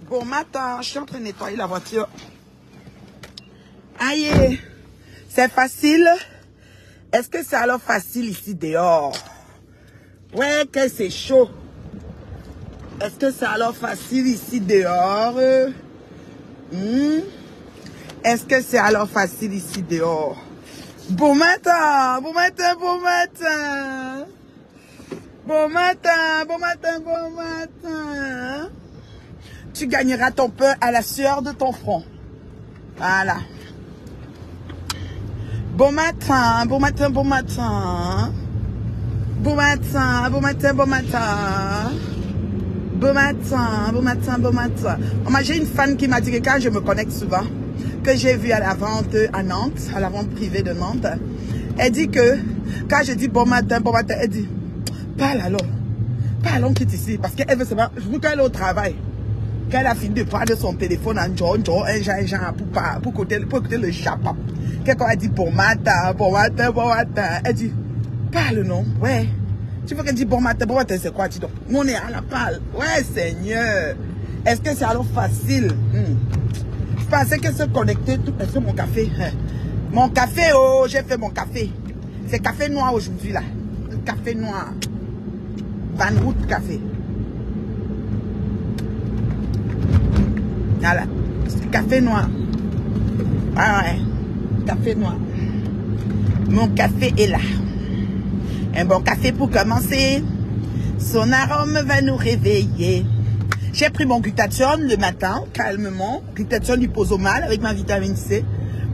Bon matin, je suis en train de nettoyer la voiture. Aïe, c'est facile. Est-ce que c'est alors facile ici dehors? Ouais, que c'est chaud. Est-ce que c'est alors facile ici dehors? Est-ce que c'est alors facile ici dehors? Bon matin, bon matin, bon matin. Bon matin, bon matin, bon matin. Tu gagneras ton pain à la sueur de ton front. Voilà. Bon matin, bon matin, bon matin. Bon matin, bon matin, bon matin. Bon matin, bon matin, bon matin. Moi, j'ai une fan qui m'a dit que quand je me connecte souvent, que j'ai vu à la vente à Nantes, à la vente privée de Nantes, elle dit que quand je dis bon matin, elle dit, parle alors. Parlons quitte ici, parce qu'elle veut savoir, je veux qu'elle est au travail. Qu'elle a fini de prendre son téléphone en genre, pour écouter le chapa. Quelqu'un a dit bon matin, bon matin, bon matin. Elle dit, parle non, ouais. Tu veux qu'elle dise bon matin, c'est quoi, dis donc? Nous on est à la parle. Ouais, Seigneur. Est-ce que c'est alors facile? Je pensais que se connecter, tout. Est-ce que mon café? Mon café, oh, j'ai fait mon café. C'est café noir aujourd'hui là. Café noir. Van Hout café. Voilà. C'est café noir. Ouais. Café noir. Mon café est là. Un bon café pour commencer. Son arôme va nous réveiller. J'ai pris mon glutathione le matin, calmement. Glutathione du posomal avec ma vitamine C.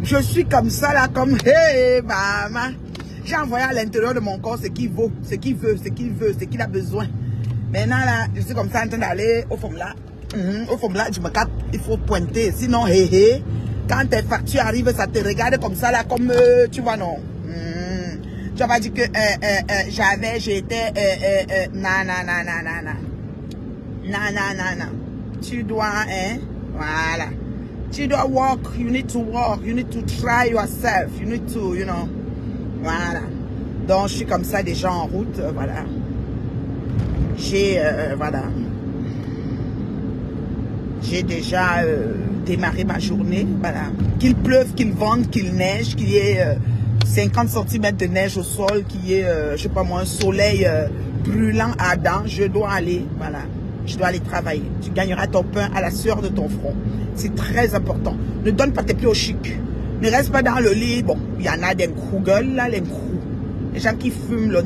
Je suis comme ça là, comme hey maman. J'ai envoyé à l'intérieur de mon corps ce qu'il vaut, ce qu'il veut, ce qu'il veut, ce qu'il a besoin. Maintenant là, je suis comme ça en train d'aller au fond là. Au fond là, je me capte, il faut pointer. Sinon, quand tes factures arrivent, ça te regarde comme ça là, comme tu vois non. Tu vas dire que j'étais non. Tu dois, voilà. Tu dois work, you need to try yourself, you need to, you know. Voilà. Donc, je suis comme ça déjà en route, voilà. Voilà. J'ai déjà démarré ma journée, voilà. Qu'il pleuve, qu'il vente, qu'il neige, qu'il y ait 50 cm de neige au sol, qu'il y ait, je sais pas moi, un soleil brûlant ardent, je dois aller, voilà. Je dois aller travailler. Tu gagneras ton pain à la sueur de ton front. C'est très important. Ne donne pas tes pieds au chic. Ne reste pas dans le lit. Bon, il y en a des Krugel, là, les Krug. Les gens qui fument, là,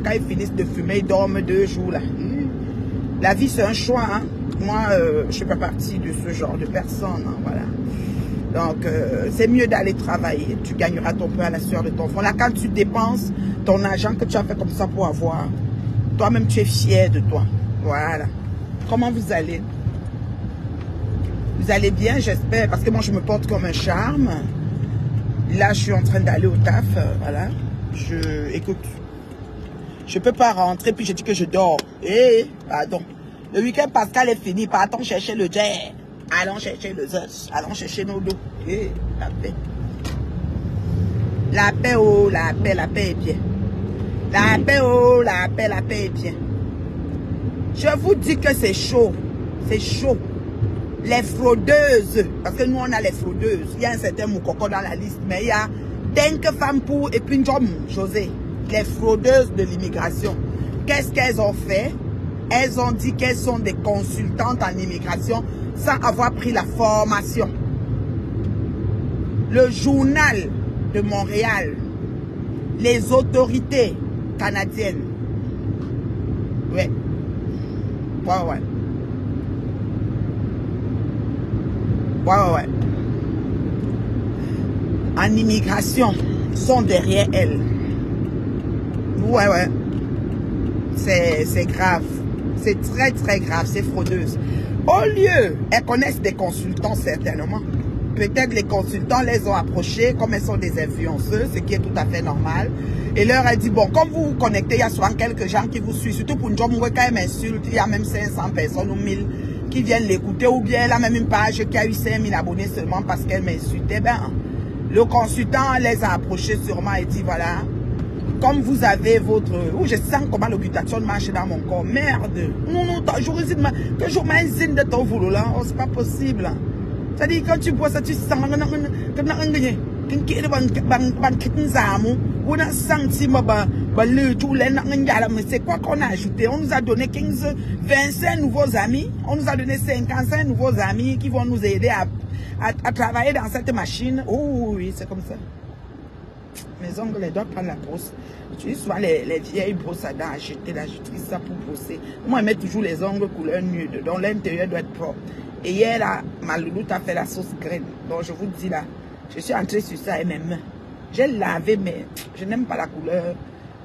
quand ils finissent de fumer, ils dorment 2 jours, là. La vie, c'est un choix, hein. Moi, je ne fais pas partie de ce genre de personne, hein, voilà. Donc, c'est mieux d'aller travailler. Tu gagneras ton pain à la sueur de ton front. Là, quand tu dépenses ton argent que tu as fait comme ça pour avoir, toi-même, tu es fier de toi. Voilà. Comment vous allez? Vous allez bien, j'espère, parce que moi, je me porte comme un charme. Là, je suis en train d'aller au taf, voilà. Écoute, je peux pas rentrer, puis je dis que je dors. Pardon. Le week-end Pascal est fini, partons chercher le jet. Allons chercher le zeus, allons chercher nos dos. La paix. La paix, oh, la paix est bien. La paix, oh, la paix est bien. Je vous dis que c'est chaud. C'est chaud. Les fraudeuses, parce que nous on a les fraudeuses. Il y a un certain Moukoko dans la liste, mais il y a Denk Fampou et Pinjom, José. Les fraudeuses de l'immigration. Qu'est-ce qu'elles ont fait? Elles ont dit qu'elles sont des consultantes en immigration sans avoir pris la formation. Le journal de Montréal, les autorités canadiennes. Ouais. Ouais. En immigration, sont derrière elles. Ouais. C'est grave. C'est très, très grave. C'est fraudeuse. Au lieu, elles connaissent des consultants certainement. Peut-être les consultants les ont approchés, comme elles sont des influenceuses, ce qui est tout à fait normal. Et leur a dit, bon, comme vous vous connectez, il y a souvent quelques gens qui vous suivent. Surtout pour une job, quand elle m'insulte, il y a même 500 personnes ou 1000 qui viennent l'écouter. Ou bien elle a même une page qui a eu 5000 abonnés seulement parce qu'elle m'insultait. Ben, le consultant les a approchés sûrement et dit, voilà, comme vous avez votre... Oh, je sens comment l'occupation marche dans mon corps. Merde. Non, non, toujours un zine de ton voulot là. Oh, c'est pas possible. C'est-à-dire, quand tu bois ça, tu sens c'est quoi qu'on a ajouté? On nous a donné 25 nouveaux amis. On nous a donné 55 nouveaux amis qui vont nous aider à travailler dans cette machine. Oh oui, c'est comme ça. Mes ongles, les doigts prendre la brosse. J'utilise souvent les vieilles brosses à dents achetées là. J'utilise ça pour brosser. Moi, je mets toujours les ongles couleur nude. Donc l'intérieur doit être propre. Et hier, là, ma louloute a fait la sauce graine. Donc, je vous dis là, je suis entrée sur ça et mes mains. J'ai lavé, mais je n'aime pas la couleur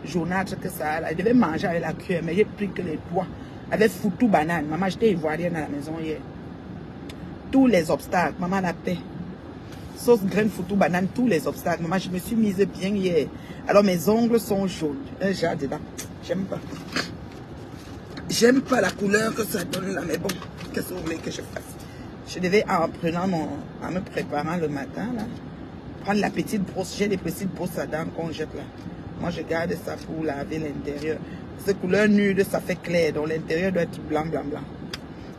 jaunâtre que ça a. Là. Je devais manger avec la cuillère, mais j'ai pris que les doigts. Avec foutu banane. Maman, j'étais ivoirienne à la maison hier. Tous les obstacles, maman l'a paix. Sauce graine, foutu banane, tous les obstacles. Maman, je me suis mise bien hier. Alors, mes ongles sont jaunes. J'ai dedans. J'aime pas. J'aime pas la couleur que ça donne là, mais bon. Qu'est-ce que vous voulez que je fasse? Je devais, en me préparant le matin, là, prendre la petite brosse. J'ai des petites brosses à dents qu'on jette là. Moi, je garde ça pour laver l'intérieur. Cette couleur nude, ça fait clair. Donc, l'intérieur doit être blanc, blanc, blanc.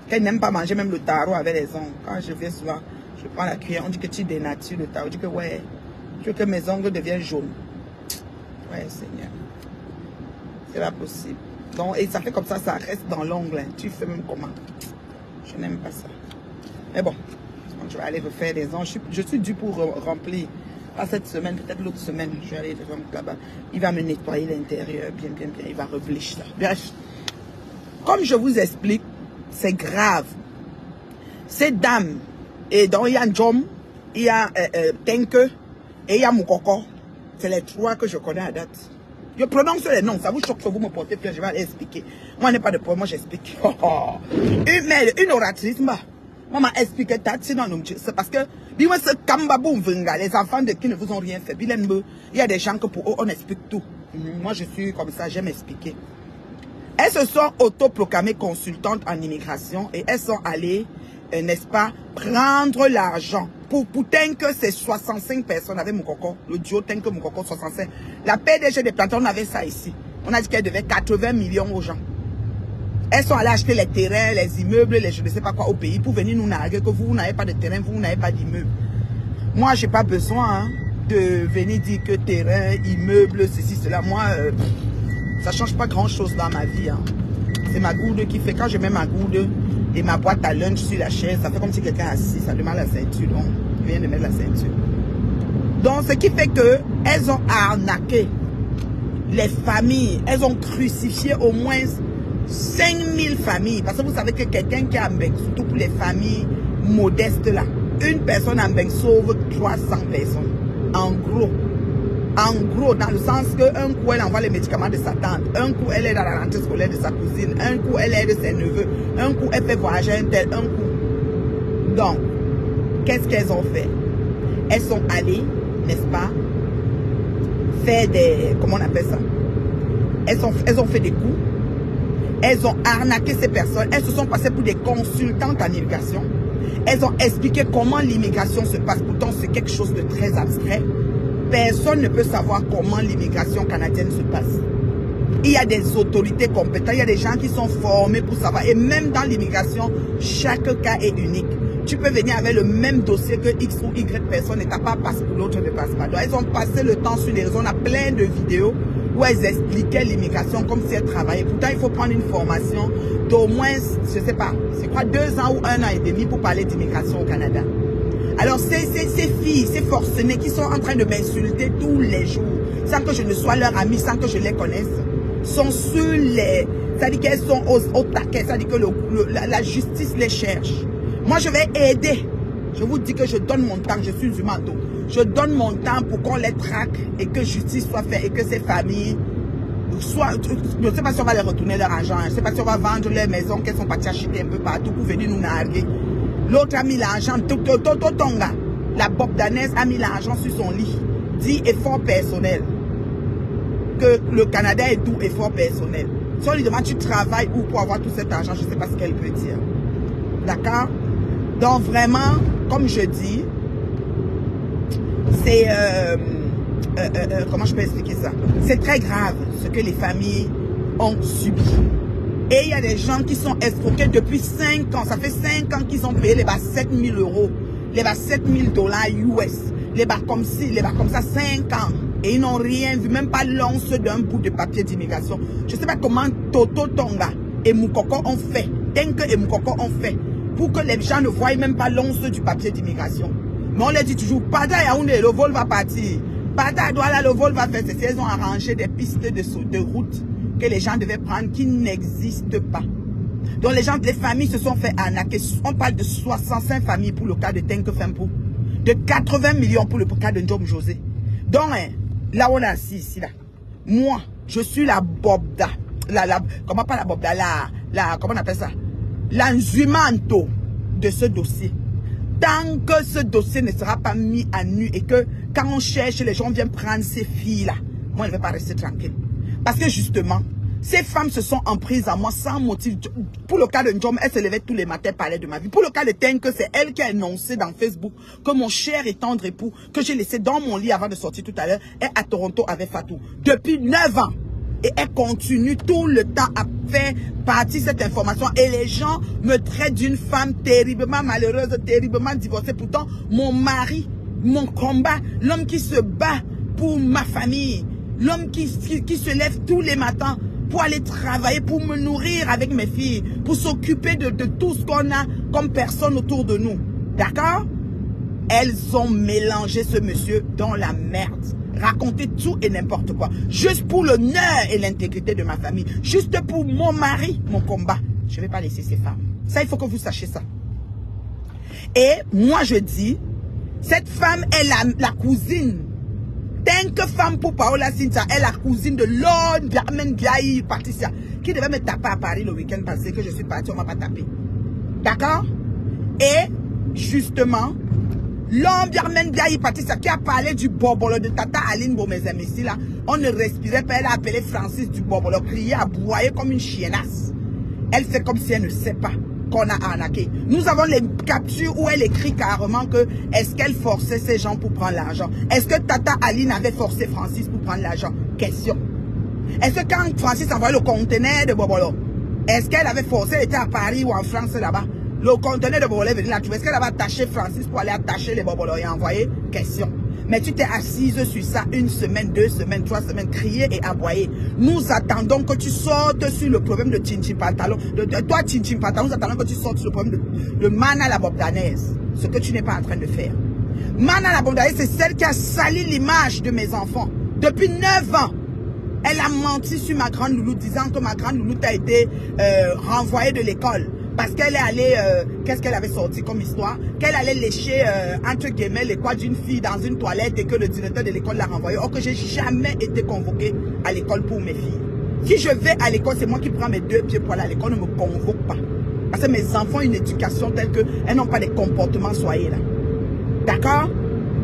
Quand ils n'aiment pas manger même le tarot avec les ongles. Quand je viens souvent, je prends la cuillère. On dit que tu dénatures le tarot. On dit que, ouais, je veux que mes ongles deviennent jaunes. Ouais, Seigneur. C'est pas possible. Donc, et ça fait comme ça reste dans l'ongle. Hein. Tu fais même comment? Je n'aime pas ça. Mais bon, je vais aller refaire des ongles. Je suis dû pour remplir. Pas cette semaine, peut-être l'autre semaine. Je vais aller là-bas. Il va me nettoyer l'intérieur. Bien, bien, bien. Il va reblécher ça. Bref. Comme je vous explique, c'est grave. Ces dames, et donc il y a Njom, il y a Tenke, et il y a Moukoko. C'est les trois que je connais à date. Je prononce les noms, ça vous choque que vous me portez plainte, je vais aller expliquer. Moi, je n'ai pas de problème, moi j'explique. Une oratrice, maman explique, c'est parce que, les enfants de qui ne vous ont rien fait, il y a des gens que pour eux, on explique tout. Moi, je suis comme ça, j'aime expliquer. Elles se sont autoproclamées consultantes en immigration et elles sont allées, n'est-ce pas, prendre l'argent. Pour Tenke, c'est 65 personnes avec Moukoko. Le duo Tenke Moukoko, 65. La PDG des plantations, on avait ça ici. On a dit qu'elle devait 80 millions aux gens. Elles sont allées acheter les terrains, les immeubles, les je ne sais pas quoi au pays pour venir nous narguer que vous n'avez pas de terrain, vous n'avez pas d'immeuble. Moi, je n'ai pas besoin de venir dire que terrain, immeuble, ceci, cela. Moi, ça ne change pas grand-chose dans ma vie. Hein. C'est ma gourde qui fait. Quand je mets ma gourde et ma boîte à lunch sur la chaise, ça fait comme si quelqu'un assis, ça demande la ceinture. Donc, je viens de mettre la ceinture. Donc, ce qui fait que elles ont arnaqué les familles. Elles ont crucifié au moins 5000 familles. Parce que vous savez que quelqu'un qui a un bec, surtout pour les familles modestes là, une personne en bec sauve 300 personnes. En gros, dans le sens qu'un coup, elle envoie les médicaments de sa tante. Un coup, elle est dans la rentrée scolaire de sa cousine. Un coup, elle aide ses neveux. Un coup, elle fait voyager un tel. Un coup. Donc, qu'est-ce qu'elles ont fait? Elles sont allées, n'est-ce pas, faire des... Comment on appelle ça? Elles ont fait des coups. Elles ont arnaqué ces personnes. Elles se sont passées pour des consultantes en immigration. Elles ont expliqué comment l'immigration se passe. Pourtant, c'est quelque chose de très abstrait. Personne ne peut savoir comment l'immigration canadienne se passe. Il y a des autorités compétentes, il y a des gens qui sont formés pour savoir. Et même dans l'immigration, chaque cas est unique. Tu peux venir avec le même dossier que X ou Y personne et t'as pas passé pour l'autre ne passe pas. Donc, elles ont passé le temps sur les réseaux. On a plein de vidéos où elles expliquaient l'immigration comme si elles travaillaient. Pourtant, il faut prendre une formation d'au moins, je sais pas, c'est quoi, 2 ans ou 1 an et demi pour parler d'immigration au Canada. Alors, ces filles, ces forcenés qui sont en train de m'insulter tous les jours, sans que je ne sois leur amie, sans que je les connaisse, sont sur les... C'est-à-dire qu'elles sont au taquet, c'est-à-dire que la justice les cherche. Moi, je vais aider. Je vous dis que je donne mon temps, je suis humain. Je donne mon temps pour qu'on les traque et que justice soit faite et que ces familles soient... Je ne sais pas si on va les retourner leur argent, je ne sais pas si on va vendre les maisons qu'elles sont parties acheter un peu partout pour venir nous narguer. L'autre a mis l'argent, Tonga, la bobdanaise a mis l'argent sur son lit. Dit effort personnel. Que le Canada est doux, effort personnel. Si on lui demande tu travailles où pour avoir tout cet argent, je ne sais pas ce qu'elle peut dire. D'accord? Donc vraiment, comme je dis, c'est comment je peux expliquer ça? C'est très grave ce que les familles ont subi. Et il y a des gens qui sont escroqués depuis 5 ans. Ça fait 5 ans qu'ils ont payé les bas 7 000 €, les bas 7 000 $ US, les bas comme ci, les bas comme ça, 5 ans. Et ils n'ont rien vu, même pas l'once d'un bout de papier d'immigration. Je ne sais pas comment Toto Tonga et Moukoko ont fait, Tenke et Moukoko ont fait, pour que les gens ne voient même pas l'once du papier d'immigration. Mais on leur dit toujours, Pada Yaoundé, le vol va partir. Pada Douala, le vol va faire ceci. Ils ont arrangé des pistes de route que les gens devaient prendre qui n'existent pas. Donc les familles se sont fait arnaquer. On parle de 65 familles pour le cas de Tenke Fempou, de 80 millions pour le cas de Njom José. Donc, là on est assis ici, là. Moi, je suis la Bobda. Comment pas la Bobda, comment on appelle ça? L'enzumanto de ce dossier. Tant que ce dossier ne sera pas mis à nu et que quand on cherche, les gens viennent prendre ces filles-là, moi je ne vais pas rester tranquille. Parce que justement, ces femmes se sont emprises à moi sans motif. Pour le cas de Njom, elle se levait tous les matins, parlait de ma vie. Pour le cas de Tenke, c'est elle qui a annoncé dans Facebook que mon cher et tendre époux, que j'ai laissé dans mon lit avant de sortir tout à l'heure, est à Toronto avec Fatou. Depuis 9 ans. Et elle continue tout le temps à faire partie de cette information. Et les gens me traitent d'une femme terriblement malheureuse, terriblement divorcée. Pourtant, mon mari, mon combat, l'homme qui se bat pour ma famille, l'homme qui se lève tous les matins pour aller travailler, pour me nourrir avec mes filles, pour s'occuper de tout ce qu'on a comme personne autour de nous. D'accord? Elles ont mélangé ce monsieur dans la merde. Raconter tout et n'importe quoi. Juste pour l'honneur et l'intégrité de ma famille. Juste pour mon mari, mon combat. Je ne vais pas laisser ces femmes. Ça, il faut que vous sachiez ça. Et moi, je dis, cette femme est la cousine. Tenke femme pour Paola Cynthia est la cousine de Lord Biamen Biaï Patricia, qui devait me taper à Paris le week-end passé, que je suis parti, on ne m'a pas tapé. D'accord? Et, justement, L'Ambiarmen Biaï Patricia qui a parlé du bobolo de Tata Aline Bomezem ici là, on ne respirait pas, elle a appelé Francis du bobolo, crié, aboyé comme une chiennasse. Elle fait comme si elle ne sait pas qu'on a arnaqué. Nous avons les captures où elle écrit carrément que est-ce qu'elle forçait ces gens pour prendre l'argent? Est-ce que Tata Aline avait forcé Francis pour prendre l'argent? Question. Est-ce que quand Francis envoyait le conteneur de bobolo, est-ce qu'elle avait forcé, elle était à Paris ou en France là-bas? Le conteneur de Bobolo est venu là. Tu vois, est-ce qu'elle avait attaché Francis pour aller attacher les Bobolos et envoyer? Question. Mais tu t'es assise sur ça 1 semaine, 2 semaines, 3 semaines, crier et aboyer. Nous attendons que tu sortes sur le problème de Tintin Pantalon. Toi, Tintin Pantalon, nous attendons que tu sortes sur le problème de Mana la Bobdanaise. Ce que tu n'es pas en train de faire. Mana la Bobdanaise, c'est celle qui a sali l'image de mes enfants. Depuis 9 ans. Elle a menti sur ma grande loulou, disant que ma grande loulou a été renvoyée de l'école. Parce qu'elle est allée, qu'est-ce qu'elle avait sorti comme histoire? Qu'elle allait lécher, entre guillemets, les quoi d'une fille dans une toilette et que le directeur de l'école l'a renvoyée. Or que j'ai jamais été convoquée à l'école pour mes filles. Si je vais à l'école, c'est moi qui prends mes 2 pieds pour aller à l'école, ne me convoque pas. Parce que mes enfants ont une éducation telle qu'elles n'ont pas des comportements soyez là. D'accord?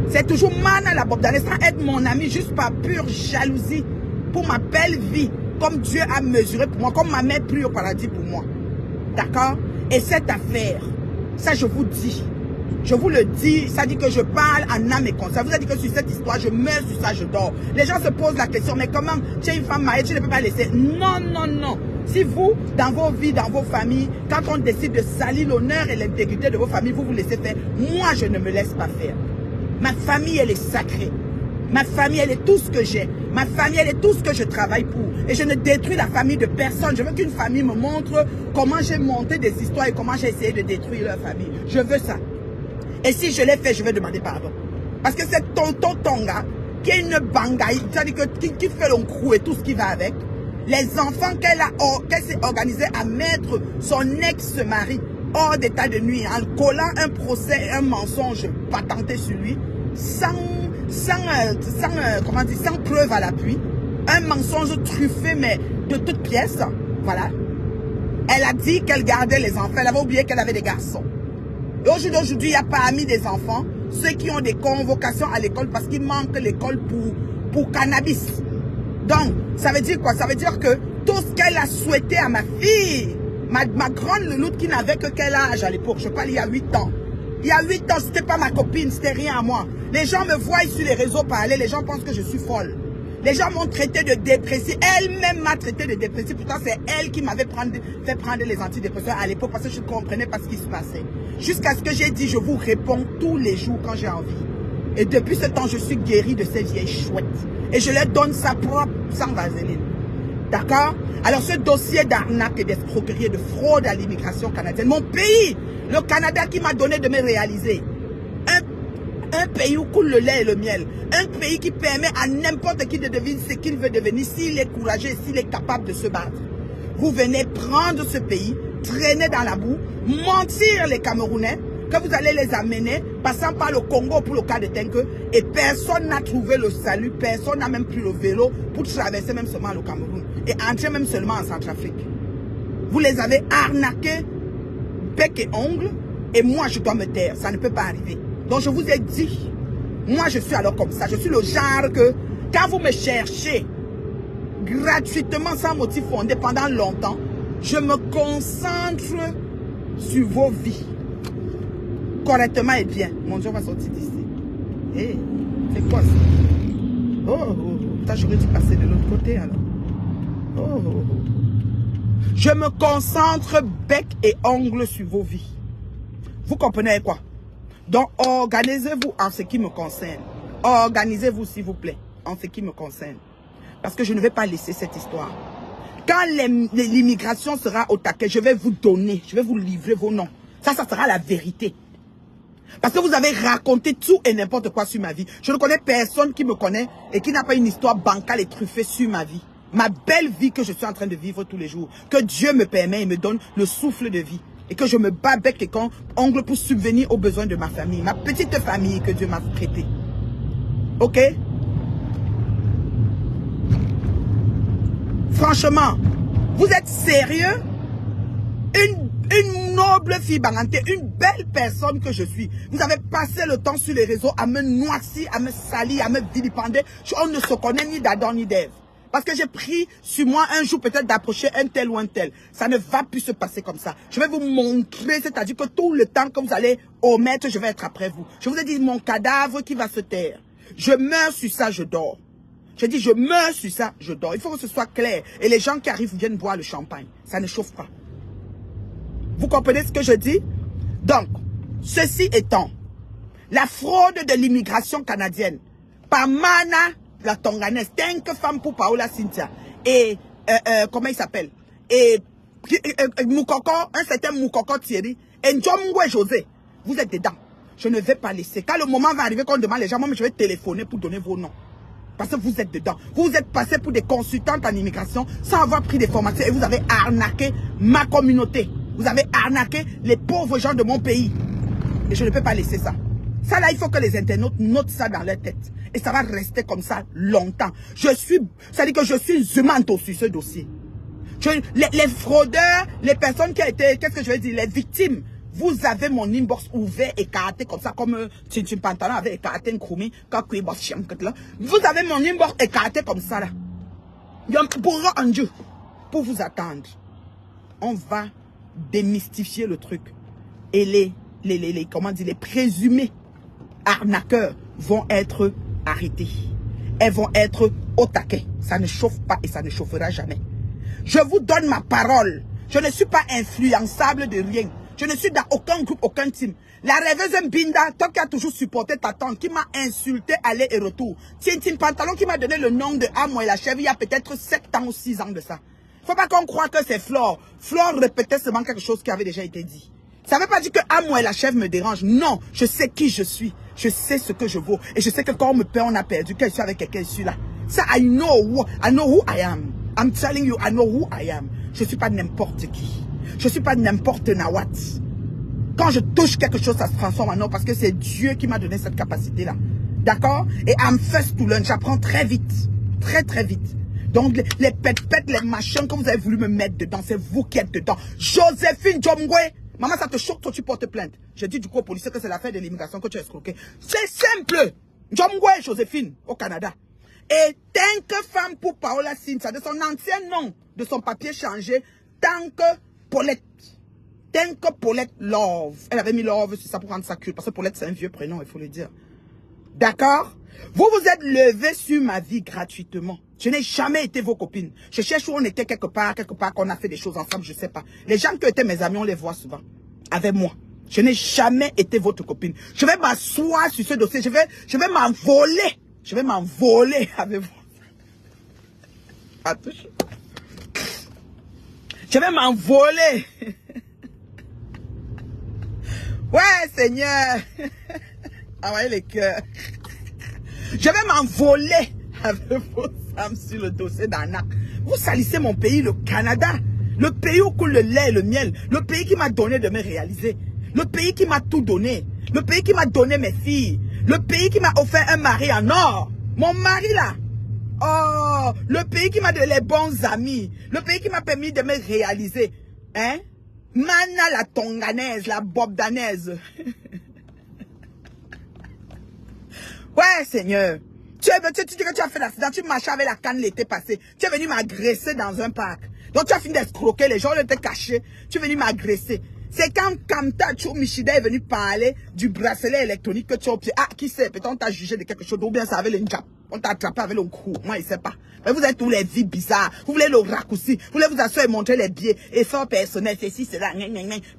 C'est toujours Mana la Bobdanaise sans être mon ami juste par pure jalousie pour ma belle vie. Comme Dieu a mesuré pour moi, comme ma mère prie au paradis pour moi. D'accord? Et cette affaire, ça je vous dis, je vous le dis, ça dit que je parle en âme et conscience. Ça vous a dit que sur cette histoire, je meurs sur ça, je dors. Les gens se posent la question, mais comment tu es une femme mariée, tu ne peux pas laisser. Non, non, non. Si vous, dans vos vies, dans vos familles, quand on décide de salir l'honneur et l'intégrité de vos familles, vous vous laissez faire. Moi, je ne me laisse pas faire. Ma famille, elle est sacrée. Ma famille, elle est tout ce que j'ai. Ma famille, elle est tout ce que je travaille pour. Et je ne détruis la famille de personne. Je veux qu'une famille me montre comment j'ai monté des histoires et comment j'ai essayé de détruire leur famille. Je veux ça. Et si je l'ai fait, je vais demander pardon. Parce que c'est tonton Tonga qui est une bangaï, c'est-à-dire qui fait l'encrou et tout ce qui va avec. Les enfants qu'elle s'est organisée à mettre son ex-mari hors d'état de nuit en collant un procès, un mensonge patenté sur lui, sans preuve à l'appui, un mensonge truffé mais de toutes pièces, voilà. Elle a dit qu'elle gardait les enfants, elle avait oublié qu'elle avait des garçons. Et aujourd'hui, il y a parmi des enfants ceux qui ont des convocations à l'école parce qu'il manque l'école pour cannabis. Donc, ça veut dire quoi? Ça veut dire que tout ce qu'elle a souhaité à ma fille, ma grande louloute qui n'avait que quel âge à l'époque, je parle il y a 8 ans. Il y a 8 ans, c'était pas ma copine, c'était rien à moi. Les gens me voient sur les réseaux parler, les gens pensent que je suis folle. Les gens m'ont traité de dépressif. Elle-même m'a traité de dépressif. Pourtant, c'est elle qui m'avait fait prendre les antidépresseurs à l'époque parce que je ne comprenais pas ce qui se passait. Jusqu'à ce que j'ai dit, je vous réponds tous les jours quand j'ai envie. Et depuis ce temps, je suis guérie de ces vieilles chouettes. Et je leur donne ça propre, sans vaseline. D'accord? Alors, ce dossier d'arnaque et d'escroquerie et de fraude à l'immigration canadienne, mon pays, le Canada qui m'a donné de me réaliser. Un pays où coule le lait et le miel. Un pays qui permet à n'importe qui de devenir ce qu'il veut devenir s'il est courageux et s'il est capable de se battre. Vous venez prendre ce pays, traîner dans la boue, mentir les Camerounais, que vous allez les amener, passant par le Congo pour le cas de Tenke, et personne n'a trouvé le salut, personne n'a même pris le vélo pour traverser même seulement le Cameroun, et entrer même seulement en Centrafrique. Vous les avez arnaqués, bec et ongles, et moi je dois me taire, ça ne peut pas arriver. Donc je vous ai dit, moi je suis alors comme ça, je suis le genre que quand vous me cherchez gratuitement sans motif fondé pendant longtemps, je me concentre sur vos vies. Correctement et bien. Mon Dieu, on va sortir d'ici. Hé, c'est quoi ça? Oh, j'aurais dû passer de l'autre côté alors. Oh. Je me concentre bec et ongle sur vos vies. Vous comprenez quoi? Donc, organisez-vous en ce qui me concerne. Organisez-vous, s'il vous plaît, en ce qui me concerne. Parce que je ne vais pas laisser cette histoire. Quand l'immigration sera au taquet, je vais vous donner, je vais vous livrer vos noms. Ça sera la vérité. Parce que vous avez raconté tout et n'importe quoi sur ma vie. Je ne connais personne qui me connaît et qui n'a pas une histoire bancale et truffée sur ma vie. Ma belle vie que je suis en train de vivre tous les jours. Que Dieu me permet et me donne le souffle de vie. Et que je me bats bec et ongle pour subvenir aux besoins de ma famille. Ma petite famille que Dieu m'a prêtée. Ok? Franchement, vous êtes sérieux? Une noble fille bangante, une belle personne que je suis. Vous avez passé le temps sur les réseaux à me noircir, à me salir, à me vilipender. On ne se connaît ni d'Adam ni d'Ève. Parce que j'ai pris sur moi un jour peut-être d'approcher un tel ou un tel. Ça ne va plus se passer comme ça. Je vais vous montrer, c'est-à-dire que tout le temps que vous allez omettre, je vais être après vous. Je vous ai dit mon cadavre qui va se taire. Je meurs sur ça, je dors. Je dis je meurs sur ça, je dors. Il faut que ce soit clair. Et les gens qui arrivent viennent boire le champagne. Ça ne chauffe pas. Vous comprenez ce que je dis? Donc, ceci étant, la fraude de l'immigration canadienne par Mana, la Tonganaise, Tenke femme pour Paola Cynthia, et comment il s'appelle? Et Moukoko, un certain Moukoko Thierry, et Njomgwe José, vous êtes dedans. Je ne vais pas laisser. Quand le moment va arriver qu'on demande les gens, moi je vais téléphoner pour donner vos noms. Parce que vous êtes dedans. Vous êtes passé pour des consultantes en immigration sans avoir pris des formations et vous avez arnaqué ma communauté. Vous avez arnaqué les pauvres gens de mon pays. Et je ne peux pas laisser ça. Ça là, il faut que les internautes notent ça dans leur tête. Et ça va rester comme ça longtemps. C'est-à-dire que je suis humain sur ce dossier. Les fraudeurs, les personnes qui ont été, qu'est-ce que je vais dire, les victimes, vous avez mon inbox ouvert, écarté comme ça, comme Tintin Pantalon avait écarté un Kroumi, vous avez mon inbox écarté comme ça là. Pour vous attendre. On va démystifier le truc. Et les présumés arnaqueurs vont être arrêtés. Elles vont être au taquet. Ça ne chauffe pas et ça ne chauffera jamais. Je vous donne ma parole. Je ne suis pas influençable de rien. Je ne suis dans aucun groupe, aucun team. La rêveuse Mbinda, toi qui as toujours supporté ta tante, qui m'a insulté aller et retour. Tintin Pantalon qui m'a donné le nom de Amo et la chèvre il y a peut-être 7 ans ou 6 ans de ça. Faut pas qu'on croie que c'est Flore. Flore répétait seulement quelque chose qui avait déjà été dit. Ça ne veut pas dire que Amo et la chèvre me dérange. Non, je sais qui je suis. Je sais ce que je vaux. Et je sais que quand on me perd, on a perdu. Que je suis avec quelqu'un, je suis là. Ça, I know who I am. I'm telling you, I know who I am. Je ne suis pas n'importe qui. Je ne suis pas n'importe Nawat. Quand je touche quelque chose, ça se transforme en or parce que c'est Dieu qui m'a donné cette capacité-là. D'accord? Et I'm first to learn. J'apprends très vite. Très, très vite. Donc, les pètes, les machins que vous avez voulu me mettre dedans, c'est vous qui êtes dedans. Joséphine Djomgwe. Maman, ça te choque, toi, tu portes plainte. Je dis du coup au policier que c'est l'affaire de l'immigration que tu as escroqué. C'est simple. Djomgwe Joséphine, au Canada. Et tant que femme pour Paola Cynthia, de son ancien nom, de son papier changé, tant que Paulette. Tant que Paulette Love, elle avait mis Love sur ça pour rendre ça cute. Parce que Paulette, c'est un vieux prénom, il faut le dire. D'accord? Vous vous êtes levé sur ma vie gratuitement. Je n'ai jamais été vos copines. Je cherche où on était quelque part, qu'on a fait des choses ensemble, je ne sais pas. Les gens qui étaient mes amis, on les voit souvent. Avec moi. Je n'ai jamais été votre copine. Je vais m'asseoir sur ce dossier. Je vais m'envoler. Je vais m'envoler avec vous. Je vais m'envoler. Ouais, Seigneur. Envoyez les cœurs. Je vais m'envoler avec vos âmes sur le dossier d'Anna. Vous salissez mon pays, le Canada. Le pays où coule le lait et le miel. Le pays qui m'a donné de me réaliser. Le pays qui m'a tout donné. Le pays qui m'a donné mes filles. Le pays qui m'a offert un mari en or. Mon mari là. Oh, le pays qui m'a donné les bons amis. Le pays qui m'a permis de me réaliser. Hein? Mana la tonganaise, la bobdanaise. Ouais, Seigneur. Tu dis que tu as fait l'accident, tu marchais avec la canne l'été passé. Tu es venu m'agresser dans un parc. Donc tu as fini d'escroquer, les gens étaient cachés. Tu es venu m'agresser. C'est quand Kamta Michida est venu parler du bracelet électronique que tu as au pied. Ah, qui sait, peut-être on t'a jugé de quelque chose, ou bien ça avait le njap. On t'a attrapé avec le cou. Moi, il ne sait pas. Mais vous êtes tous les vies bizarres. Vous voulez le raccourci. Vous voulez vous asseoir et montrer les billets. Effort personnel, c'est ci, c'est là.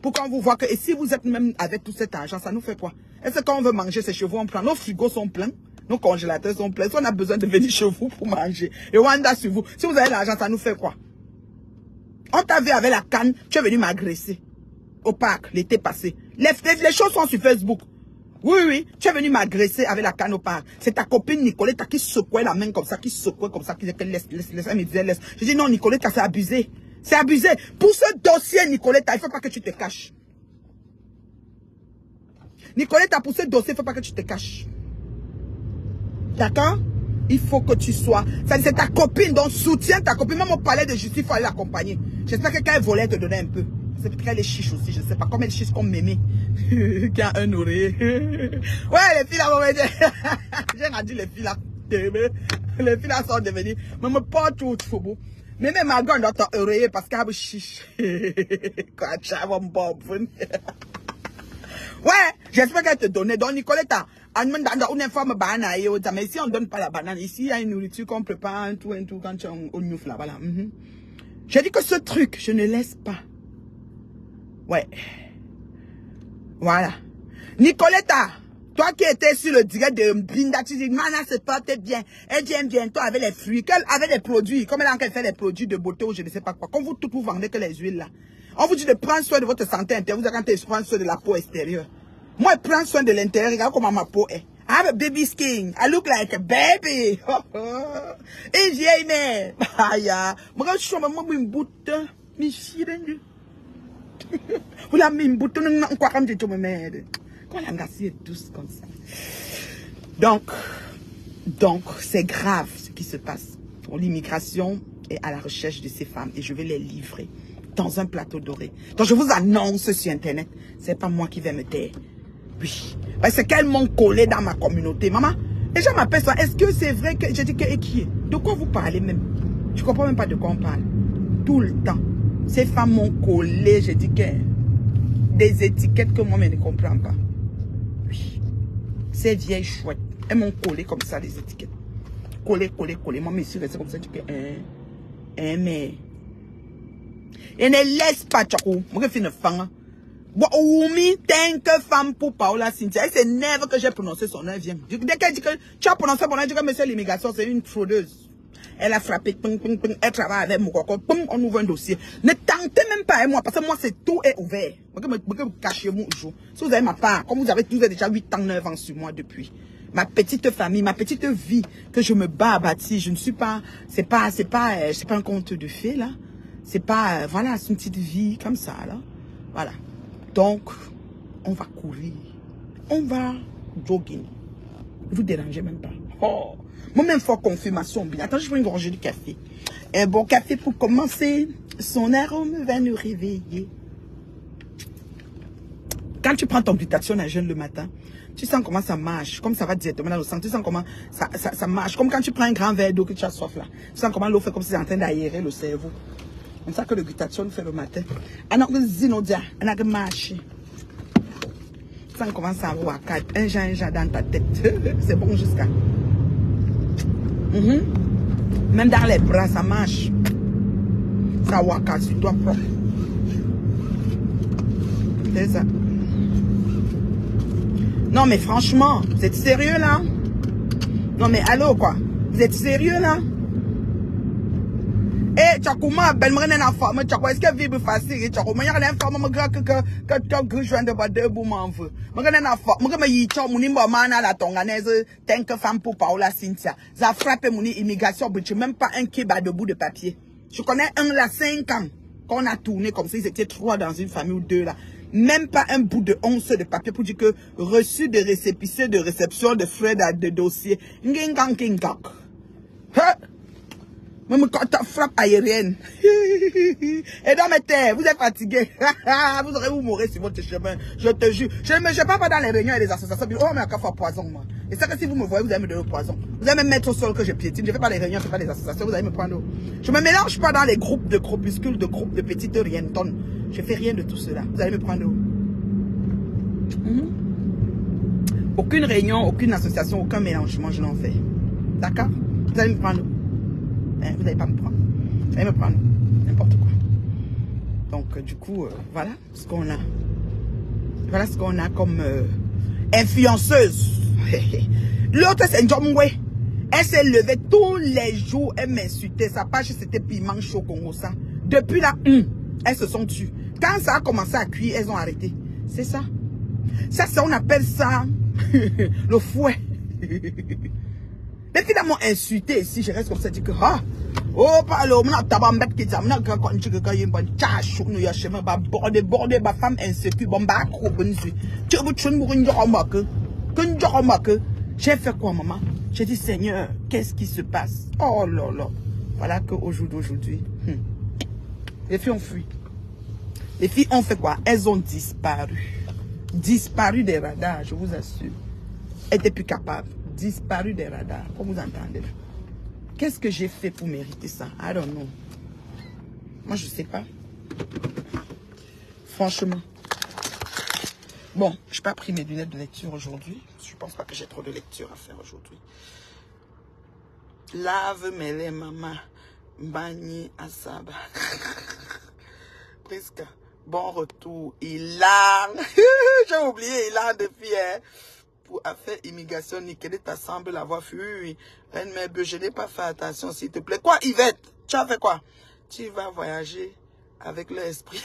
Pour qu'on vous voit que, et si vous êtes même avec tout cet argent, ça nous fait quoi? Est-ce que quand on veut manger, ces chevaux, on prend, nos frigos sont pleins. Nos congélateurs sont pleins. Si on a besoin de venir chez vous pour manger. Et Wanda sur vous. Si vous avez l'argent, ça nous fait quoi? On t'a vu avec la canne, tu es venu m'agresser. Au parc, l'été passé. Les choses sont sur Facebook. Oui, tu es venu m'agresser avec la canne au parc. C'est ta copine Nicoletta qui secouait la main comme ça, qui secouait comme ça, qui disait laisse. Elle me disait laisse. Je dis non, Nicoletta, c'est abusé. C'est abusé. Pour ce dossier, Nicoletta, il ne faut pas que tu te caches. Nicoletta, pour ce dossier, il ne faut pas que tu te caches. D'accord? Il faut que tu sois. C'est ta copine, donc soutiens ta copine. Même au palais de justice, il faut aller l'accompagner. J'espère que quand elle volait, elle te donnait un peu. C'est peut-être qu'elle est chiche aussi, je ne sais pas. Comme elle est chiche comme Mémé. Qui a un oreiller. Ouais, les filles là, j'ai rendu les filles là. Les filles là sont devenues. Mais me pas tout faux. Mais même ma grande doit oreiller parce qu'elle est chiche. Quoi, tu vas me bob. Ouais, j'espère qu'elle te donnait. Donc, Nicoletta, une femme banane, mais ici, on ne donne pas la banane. Ici, il y a une nourriture qu'on prépare, un tout, quand tu as un ouf là, voilà. J'ai dit que ce truc, je ne laisse pas. Ouais. Voilà. Nicoletta, toi qui étais sur le direct de Brinda, tu dis, Mana se porte bien. Elle vient bientôt avec les fruits, avec les produits, comme elle fait les produits de beauté ou je ne sais pas quoi. Comme vous, tout vous vendez que les huiles là. On vous dit de prendre soin de votre santé intérieure, vous avez prendre soin de la peau extérieure. Moi, je prends soin de l'intérieur, regarde comment ma peau est. I have a baby skin. I look like a baby. Et j'ai aimé. Aïe, moi, je suis un bout. Vous l'avez mis un bout. Quoi comme tu me mets. Quand la gasse est douce comme ça. Donc, c'est grave ce qui se passe. L'immigration est à la recherche de ces femmes et je vais les livrer dans un plateau doré. Donc, je vous annonce sur Internet. C'est pas moi qui vais me taire. Oui. Parce que qu'elles m'ont collé dans ma communauté. Maman, les gens m'appellent ça. Est-ce que c'est vrai que... Je dis que... Et qui est? De quoi vous parlez même? Je comprends même pas de quoi on parle. Tout le temps. Ces femmes m'ont collé. Je dis que... Des étiquettes que moi, je ne comprends pas. Oui. Ces vieilles chouettes. Elles m'ont collé comme ça, des étiquettes. Collé. Moi, je suis resté comme ça. Je dis que... mais... Et ne laisse pas, Tchakou. Moi, je fais une femme. Oumi, tant que femme pour Paola Cynthia. C'est never que j'ai prononcé son nom. Dès qu'elle dit que tu as prononcé mon nom, je dis que monsieur l'immigration, c'est une fraudeuse. Elle a frappé, elle travaille avec mon coco, on ouvre un dossier. Ne tentez même pas avec moi, parce que moi, c'est tout est ouvert. Cachez-moi jour. Si vous avez ma part, comme vous avez déjà 8 ans, 9 ans sur moi depuis. Ma petite famille, ma petite vie que je me bats à bâtir, je ne suis pas, c'est pas un conte de fées, là. C'est pas, voilà, c'est une petite vie comme ça, là. Voilà. Donc, on va courir. On va jogging. Ne vous dérangez même pas. Oh. Moi-même, il faut confirmation. Attends, je prends une gorgée de café. Un bon café pour commencer. Son arôme va nous réveiller. Quand tu prends ton glutathion à jeûne le matin, tu sens comment ça marche. Comme ça va directement dans le sang. Tu sens comment ça marche. Comme quand tu prends un grand verre d'eau que tu as soif là. Tu sens comment l'eau fait comme si c'est en train d'aérer le cerveau. Comme ça que le glutathione fait le matin. Alors que zinodia, on a que marcher. Ça on commence à avoir un genre dans ta tête. C'est bon jusqu'à. Même dans les bras, ça marche. Ça waka sur toi propre. C'est ça. Non mais franchement, vous êtes sérieux là? Non mais allô quoi? Vous êtes sérieux là? Eh, tu as comment ben me renen enfant, mais tu as quoi est-ce que vibre facile, tu as comment y a rien enfant me grand que je viens de battre de boum veut. Me renen enfant, me yi tu mon imba mana la tonganese tant que femme pour Paola Cynthia. Ça frappe mon immigration, mais même pas un kebab de bout de papier. Je connais un là 5 ans qu'on a tourné comme si c'était 3 dans une famille ou 2 là. Même pas un bout de 11 de papier pour dire que reçu de récépissé de réception de frais de dossier. Ngengang kingak. Même quand tu frappes aérienne. Et dans mes terres, vous êtes fatigué. Vous aurez où mourir sur votre chemin. Je te jure. Je ne me pas dans les réunions et les associations. Oh, mais à quoi faire poison, moi. Et c'est que si vous me voyez, vous allez me donner le poison. Vous allez me mettre au sol que je piétine. Je ne fais pas les réunions, je ne fais pas les associations. Vous allez me prendre. Je ne me mélange pas dans les groupes de groupuscules, de groupes de petites rientonnes. Je ne fais rien de tout cela. Vous allez me prendre. Aucune réunion, aucune association, aucun mélangement, je n'en fais. D'accord? Vous allez me prendre. Vous n'allez pas me prendre. Vous allez me prendre. N'importe quoi. Donc, du coup, voilà ce qu'on a. Voilà ce qu'on a comme influenceuse. L'autre, c'est Njomwe. Elle s'est levée tous les jours. Elle m'insultait. Sa page, c'était piment chaud Congo. Ça. Depuis là, elles se sont tues. Quand ça a commencé à cuire, elles ont arrêté. C'est ça. Ça, on appelle ça le fouet. Les filles m'ont insulté ici, je reste comme ça, je dis que, oh, pas le, on a tabambet qui dit, on a quand tu veux qu'il y ait un tâche, nous y a chemin, bordé, ma femme insécure, bon, bah, tu veux j'ai fait quoi, maman? J'ai dit, Seigneur, qu'est-ce qui se passe? Oh là là. Voilà qu'au jour d'aujourd'hui, les filles ont fui. Les filles ont fait quoi? Elles ont disparu. Disparu des radars, je vous assure. Elles n'étaient plus capables. Disparu des radars, comme vous entendez. Qu'est-ce que j'ai fait pour mériter ça? I don't know. Moi, je ne sais pas. Franchement. Bon, je n'ai pas pris mes lunettes de lecture aujourd'hui. Je ne pense pas que j'ai trop de lecture à faire aujourd'hui. Lave mes lèvres, maman. Bagné à Saba. Presque. Bon retour. Ilan. J'ai oublié Ilan depuis, hein. Pour affaire immigration, Nikéli t'assemble l'avoir fui. Mais je n'ai pas fait attention, s'il te plaît. Quoi, Yvette? Tu as fait quoi? Tu vas voyager avec l'esprit.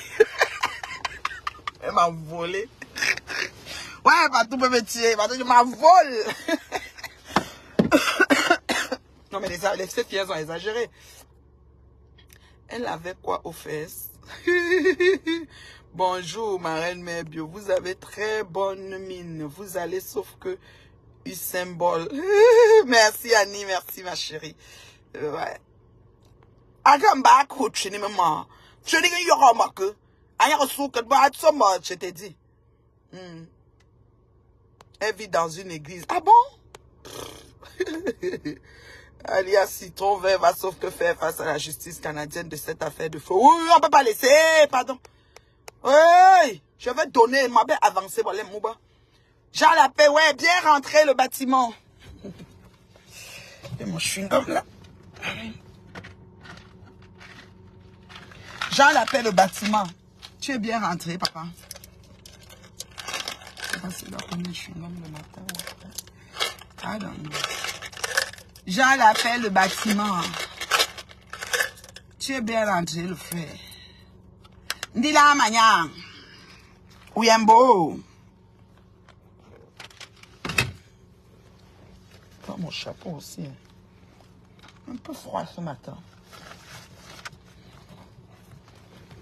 Elle m'a volé. Ouais, pas tout peut me tuer. Je m'en vole. Non, mais ces filles, elles ont exagéré. Elle avait quoi aux fesses? Bonjour, ma reine mère bio. Vous avez très bonne mine. Vous allez sauf que un symbole. Merci, Annie. Merci, ma chérie. Ouais. Agamba, coach, ni maman. Tu dis que y aura marqué. Aïe, reçu que bah, so much, je t'ai dit. Elle vit dans une église. Ah bon? Alias Citron Vert va sauf que faire face à la justice canadienne de cette affaire de feu. Oui, on ne peut pas laisser, pardon. Oui, je vais donner, ma belle avancée, voilà, Mouba. Jean la paix, ouais, bien rentrer le bâtiment. Et mon chewing-gum là. Jean la paix, le bâtiment. Tu es bien rentré, papa. Je sais pas si là, on est chewing-gum le matin. I don't know. Jean l'appelle le bâtiment. Tu es bien rentré, le frère. Dis la manière. Ouyembo. Prends mon chapeau aussi. Un peu froid ce matin.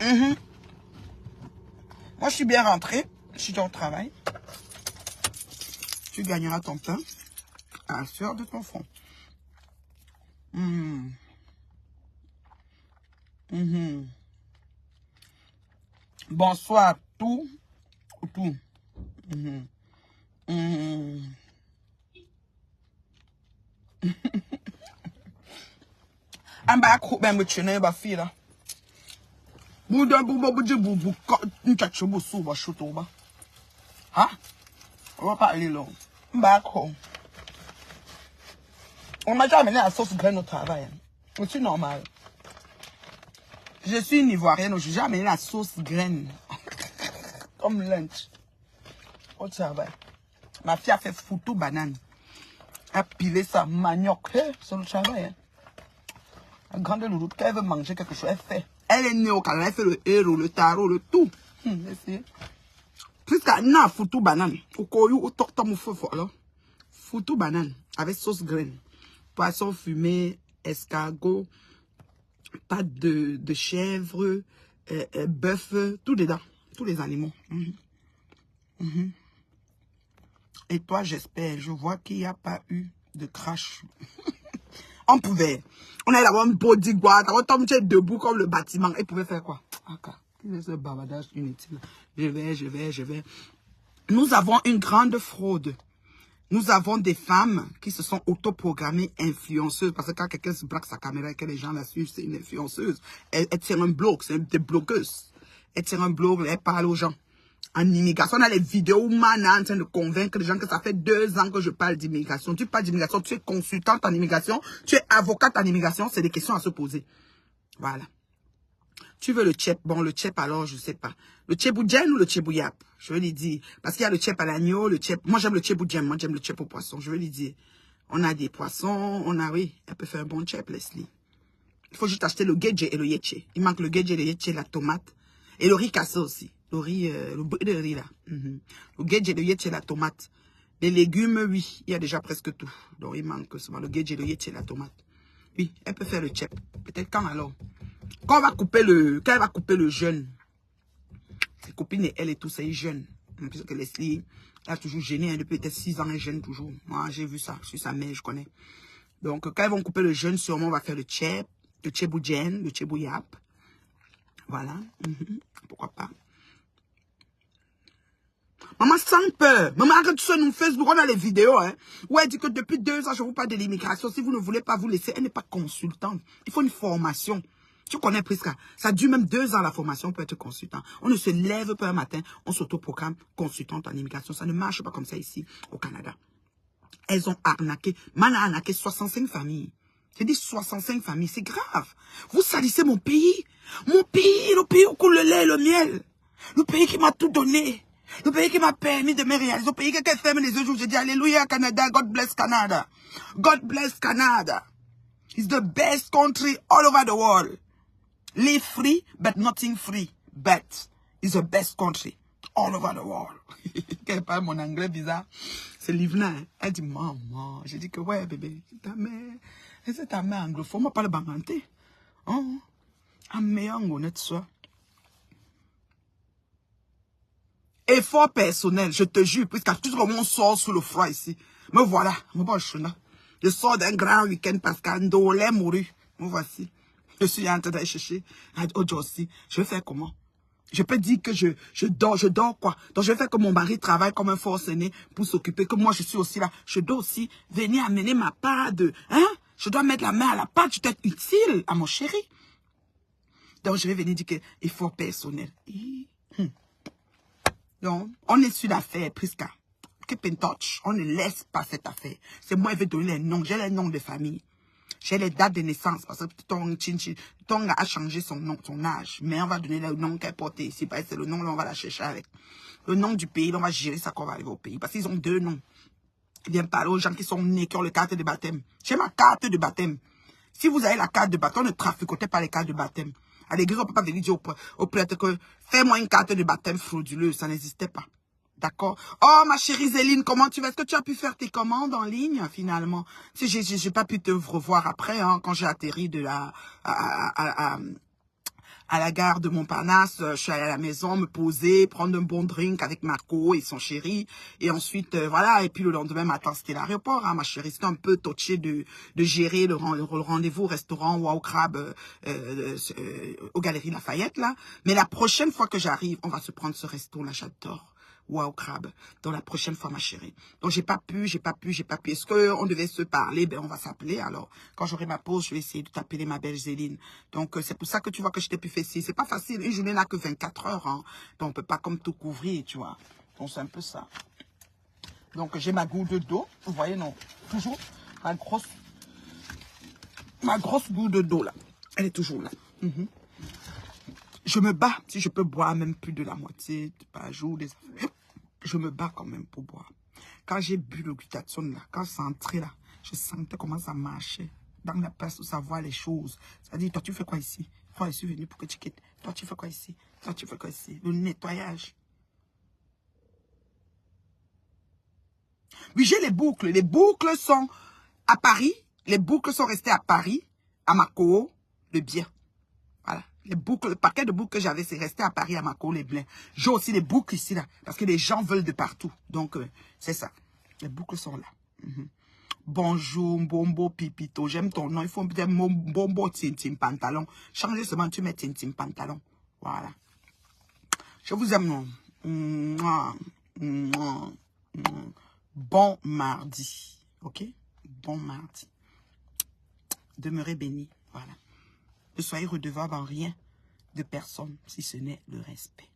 Moi, je suis bien rentré. Je suis au travail. Tu gagneras ton pain à la sueur de ton front. Bonsoir, tout. I'm back home with you, neighbor, feel. Hein? On va pas aller là. Back home. On m'a déjà amené la sauce graine au travail. C'est normal. Je suis une Ivoirienne, je n'ai jamais amené la sauce graine. Comme lunch. Au travail. Ma fille a fait foutu banane. Elle a pilé ça, manioc. Hey, c'est le travail. Hein. La grande louloute, quand elle veut manger quelque chose, elle fait. Elle est née au Canada, elle fait le héros, le tarot, le tout. Plus qu'elle a foutu banane. Au koyou, au tortom, au feu fort là. Foutu banane. Avec sauce graine. Poisson fumé, escargot, pâte de chèvre, bœuf, tout dedans. Tous les animaux. Et toi, j'espère, je vois qu'il n'y a pas eu de crash. On pouvait. On allait avoir un bodyguard, on tombe debout comme le bâtiment. Et pouvait faire quoi? C'est ce bavardage inutile. Je vais. Nous avons une grande fraude. Nous avons des femmes qui se sont autoprogrammées influenceuses. Parce que quand quelqu'un se braque sa caméra et que les gens la suivent, c'est une influenceuse. Elle tient un blog, c'est des blogueuses. Elle tient un blog, elle parle aux gens. En immigration, on a les vidéos où Mana est en train de convaincre les gens que ça fait 2 ans que je parle d'immigration. Tu parles d'immigration, tu es consultante en immigration, tu es avocate en immigration, c'est des questions à se poser. Voilà. Tu veux le tchèp? Bon, le tchèp alors, je sais pas. Le tchèboudjen ou le tchèbouyap? Je vais lui dire. Parce qu'il y a le tchèp à l'agneau, le tchèp. Moi, j'aime le tchèboudjen, moi, j'aime le tchèp au poisson. Je vais lui dire. On a des poissons, on a, oui, elle peut faire un bon tchèp, Leslie. Il faut juste acheter le gedje et le yetche. Il manque le gedje et le yetche, la tomate. Et le riz cassé aussi. Le riz, le bruit de riz là. Le gedje et le yetche, la tomate. Les légumes, oui, il y a déjà presque tout. Donc, il manque seulement le gedje, le yetche et la tomate. Oui, elle peut faire le tchèp. Peut-être quand alors? Quand elle va couper le jeûne, ses copines et elle et tout, c'est jeune. Parce que Leslie, elle a toujours gêné, depuis peut-être 6 ans, elle jeûne toujours. Moi, j'ai vu ça, je suis sa mère, je connais. Donc, quand ils vont couper le jeûne, sûrement, on va faire le tchèboudjen, le tchèbouyap. Voilà. Pourquoi pas. Maman, sans peur. Maman, arrête sur nous Facebook, on a les vidéos, hein. Où elle dit que depuis 2 ans, je vous parle de l'immigration. Si vous ne voulez pas vous laisser, elle n'est pas consultante. Il faut une formation. Tu connais Prisca. Ça dure même 2 ans la formation pour être consultant. On ne se lève pas un matin, on s'autoproclame consultante en immigration. Ça ne marche pas comme ça ici au Canada. Elles ont arnaqué. Man a arnaqué 65 familles. J'ai dit 65 familles, c'est grave. Vous salissez mon pays. Mon pays, le pays où coule le lait et le miel. Le pays qui m'a tout donné. Le pays qui m'a permis de me réaliser. Le pays qui ferme les yeux. Je dis Alléluia Canada, God bless Canada. God bless Canada. It's the best country all over the world. Live free, but nothing free. But it's the best country all over the world. Qu'elle parle mon anglais bizarre. C'est Livna. Elle dit, maman. J'ai dit que ouais, bébé. C'est ta mère. C'est ta mère anglophone. Moi, pas le banganté. Oh. Un meilleur honnête soit. Effort personnel, je te jure, puisqu'à tout le monde sort sous le froid ici. Me voilà. Je sors d'un grand week-end parce qu'Ando l'est mouru. Me voici. Je suis en train d'aller chercher aujourd'hui. Je vais faire comment? Je peux dire que je dors quoi? Donc je vais faire que mon mari travaille comme un forcené pour s'occuper, que moi je suis aussi là. Je dois aussi venir amener ma part de... Hein? Je dois mettre la main à la pâte, je dois être utile à mon chéri. Donc je vais venir dire que effort personnel. Donc, on est sur l'affaire, Prisca. Keep in touch. On ne laisse pas cette affaire. C'est moi qui vais donner les noms. J'ai les noms de famille. J'ai les dates de naissance parce que ton a changé son nom, son âge. Mais on va donner le nom qu'elle portait ici. C'est le nom, là, on va la chercher avec. Le nom du pays, là, on va gérer ça quand on va arriver au pays. Parce qu'ils ont 2 noms. Ils viennent parler aux gens qui sont nés, qui ont le carte de baptême. J'ai ma carte de baptême. Si vous avez la carte de baptême, ne traficotez pas les cartes de baptême. À l'église, on ne peut pas venir dire au prêtre que fais-moi une carte de baptême frauduleuse. Ça n'existait pas. D'accord? Oh, ma chérie Zéline, comment tu vas? Est-ce que tu as pu faire tes commandes en ligne, finalement? Si j'ai pas pu te revoir après, hein, quand j'ai atterri de à la gare de Montparnasse, je suis allée à la maison, me poser, prendre un bon drink avec Marco et son chéri. Et ensuite, voilà. Et puis le lendemain matin, c'était l'aéroport, hein, ma chérie. C'était un peu touché de gérer le rendez-vous au restaurant Wow Crab aux Galeries Lafayette, là. Mais la prochaine fois que j'arrive, on va se prendre ce resto-là, j'adore. Wow, crabe. Donc, la prochaine fois, ma chérie. Donc, j'ai pas pu. Est-ce qu'on devait se parler? Ben, on va s'appeler. Alors, quand j'aurai ma pause, je vais essayer de t'appeler ma belle Zéline. Donc, c'est pour ça que tu vois que je t'ai pu faire ci. C'est pas facile. Une journée n'a que 24 heures, hein. Donc, on peut pas comme tout couvrir, tu vois. Donc, c'est un peu ça. Donc, j'ai ma goutte d'eau. Vous voyez, non? Toujours ma grosse goutte d'eau, là. Elle est toujours là. Je me bats. Si je peux boire même plus de la moitié par jour, je me bats quand même pour boire. Quand j'ai bu le glutathione, là, quand c'est entré là, je sentais comment ça marchait. Dans la place où ça voit les choses. C'est-à-dire, toi, tu fais quoi ici? Toi, je suis venu pour que tu quittes. Toi, tu fais quoi ici? Toi, tu fais quoi ici? Le nettoyage. Oui, j'ai les boucles. Les boucles sont à Paris. Les boucles sont restées à Paris, à Mako, le bien. Voilà. Les boucles, le paquet de boucles que j'avais, c'est resté à Paris, à Mako, les blins. J'ai aussi les boucles ici, là. Parce que les gens veulent de partout. Donc, c'est ça. Les boucles sont là. Bonjour, Bombo Pipito. J'aime ton nom. Il faut peut-être Bombo Tintim Pantalon. Changez seulement, tu mets Tintim Pantalon. Voilà. Je vous aime, non. Mouah. Mouah. Mouah. Bon mardi. OK? Bon mardi. Demeurez bénis. Voilà. Ne soyez redevable en rien de personne, si ce n'est le respect.